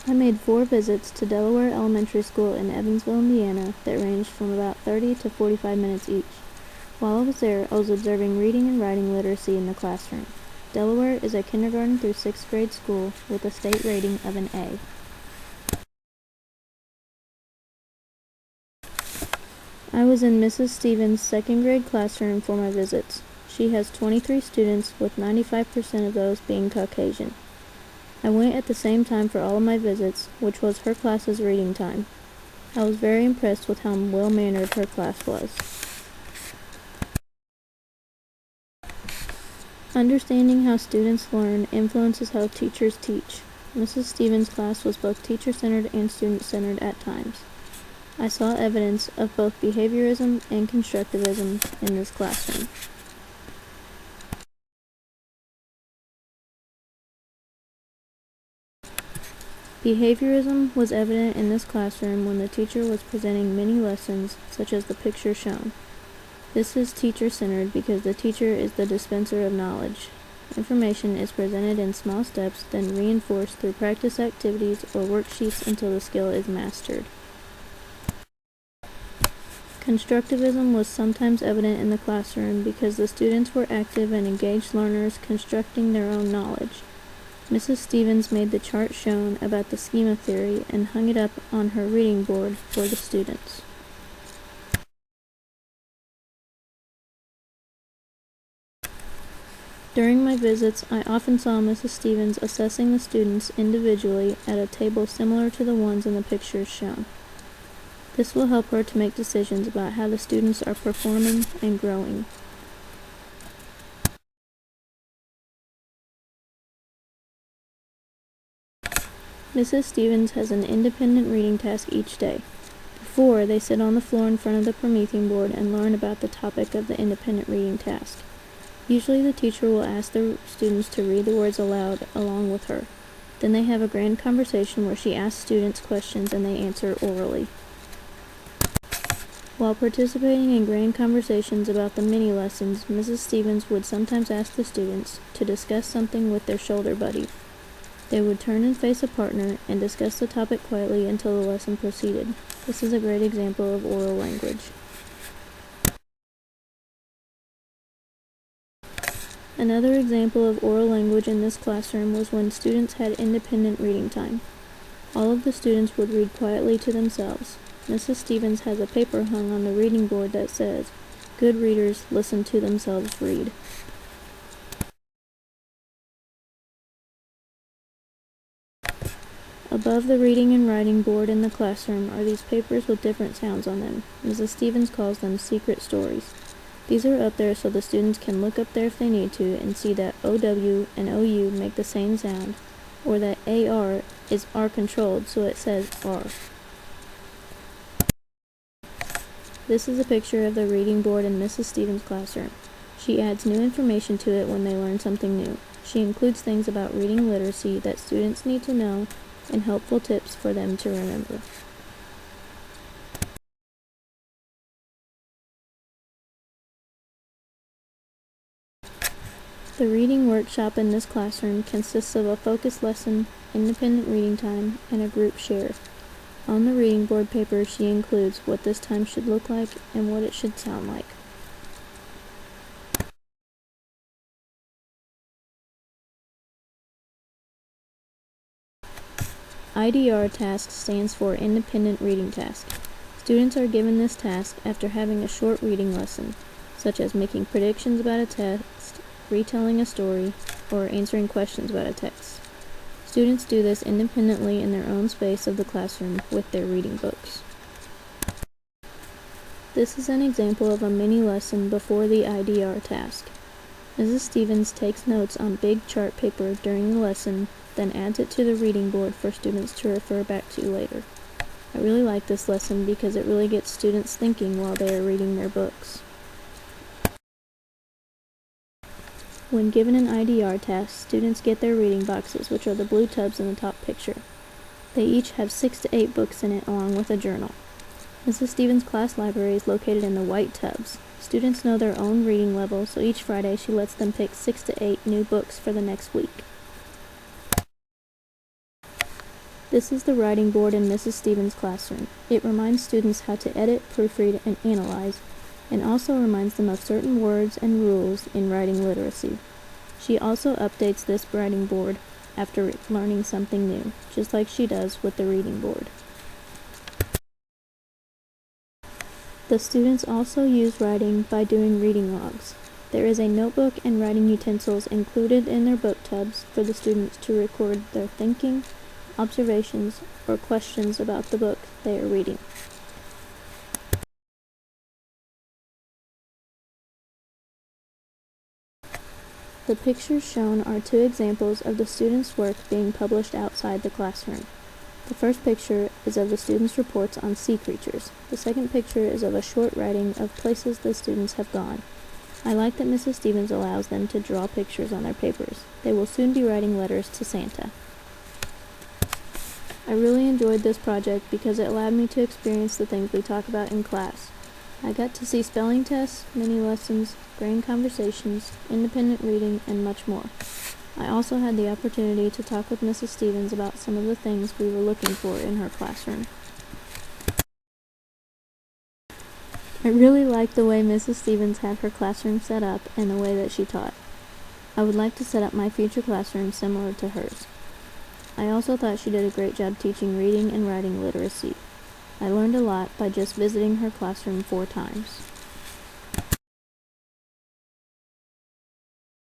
I made 4 visits to Delaware Elementary School in Evansville, Indiana that ranged from about 30 to 45 minutes each. While I was there, I was observing reading and writing literacy in the classroom. Delaware is a kindergarten through 6th grade school with a state rating of an A. I was in Mrs. Stevens' 2nd grade classroom for my visits. She has 23 students, with 95% of those being Caucasian. I went at the same time for all of my visits, which was her class's reading time. I was very impressed with how well-mannered her class was. Understanding how students learn influences how teachers teach. Mrs. Stevens' class was both teacher-centered and student-centered at times. I saw evidence of both behaviorism and constructivism in this classroom. Behaviorism was evident in this classroom when the teacher was presenting many lessons, such as the picture shown. This is teacher-centered because the teacher is the dispenser of knowledge. Information is presented in small steps, then reinforced through practice activities or worksheets until the skill is mastered. Constructivism was sometimes evident in the classroom because the students were active and engaged learners constructing their own knowledge. Mrs. Stevens made the chart shown about the schema theory and hung it up on her reading board for the students. During my visits, I often saw Mrs. Stevens assessing the students individually at a table similar to the ones in the pictures shown. This will help her to make decisions about how the students are performing and growing. Mrs. Stevens has an independent reading task each day. Before, they sit on the floor in front of the Promethean board and learn about the topic of the independent reading task. Usually the teacher will ask the students to read the words aloud along with her. Then they have a grand conversation where she asks students questions and they answer orally. While participating in grand conversations about the mini lessons, Mrs. Stevens would sometimes ask the students to discuss something with their shoulder buddy. They would turn and face a partner and discuss the topic quietly until the lesson proceeded. This is a great example of oral language. Another example of oral language in this classroom was when students had independent reading time. All of the students would read quietly to themselves. Mrs. Stevens has a paper hung on the reading board that says, "Good readers listen to themselves read." Above the reading and writing board in the classroom are these papers with different sounds on them. Mrs. Stevens calls them secret stories. These are up there so the students can look up there if they need to and see that OW and OU make the same sound, or that AR is R controlled so it says R. This is a picture of the reading board in Mrs. Stevens' classroom. She adds new information to it when they learn something new. She includes things about reading literacy that students need to know and helpful tips for them to remember. The reading workshop in this classroom consists of a focus lesson, independent reading time, and a group share. On the reading board paper, she includes what this time should look like and what it should sound like. IDR task stands for Independent Reading Task. Students are given this task after having a short reading lesson, such as making predictions about a text, retelling a story, or answering questions about a text. Students do this independently in their own space of the classroom with their reading books. This is an example of a mini lesson before the IDR task. Mrs. Stevens takes notes on big chart paper during the lesson, then adds it to the reading board for students to refer back to later. I really like this lesson because it really gets students thinking while they are reading their books. When given an IDR task, students get their reading boxes, which are the blue tubs in the top picture. They each have 6 to 8 books in it along with a journal. Mrs. Stevens' class library is located in the white tubs. Students know their own reading level, so each Friday she lets them pick 6 to 8 new books for the next week. This is the writing board in Mrs. Stevens' classroom. It reminds students how to edit, proofread, and analyze, and also reminds them of certain words and rules in writing literacy. She also updates this writing board after learning something new, just like she does with the reading board. The students also use writing by doing reading logs. There is a notebook and writing utensils included in their book tubs for the students to record their thinking, observations, or questions about the book they are reading. The pictures shown are 2 examples of the students' work being published outside the classroom. The first picture is of the students' reports on sea creatures. The second picture is of a short writing of places the students have gone. I like that Mrs. Stevens allows them to draw pictures on their papers. They will soon be writing letters to Santa. I really enjoyed this project because it allowed me to experience the things we talk about in class. I got to see spelling tests, mini lessons, grand conversations, independent reading, and much more. I also had the opportunity to talk with Mrs. Stevens about some of the things we were looking for in her classroom. I really liked the way Mrs. Stevens had her classroom set up and the way that she taught. I would like to set up my future classroom similar to hers. I also thought she did a great job teaching reading and writing literacy. I learned a lot by just visiting her classroom 4 times.